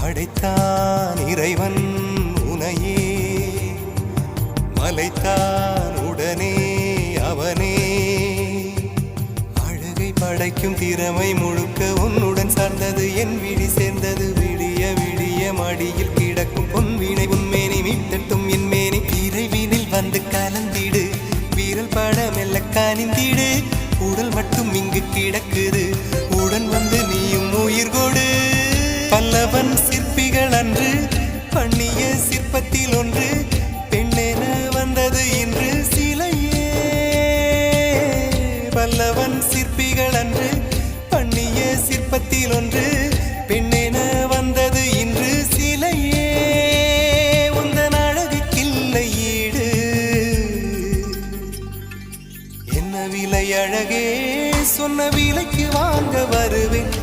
படைத்தான் இறைவன் உனையே, மலைத்தான் உடனே அவனே. அழகை படைக்கும் திறமை முழுக்க உன்னுடன் சார்ந்தது, என் விழி சேர்ந்தது. விடிய விடிய மடியில் கிடக்கும் பொன்வினை உன்மேனி மீட்டட்டும் என் மேனி. இறைவினில் வந்து கலந்திடு, வீரல் பட மெல்ல காணிந்திடு. உடல் மட்டும் இங்கு கிடக்குது, உடன் வந்து நீயும் உயிர் கொடு. பல்லவன் சிற்பிகள் அன்று பண்ணிய சிற்பத்தில் ஒன்று, பெண்ணென வந்தது இன்று சிலையே. பல்லவன் சிற்பிகள் அன்று பண்ணிய சிற்பத்தில் ஒன்று, பெண்ணென வந்தது இன்று சிலையே. உந்தன் அழகுக்கில்லை ஈடு, என்ன விலை அழகே, சொன்ன விலைக்கு வாங்க வருவேன்.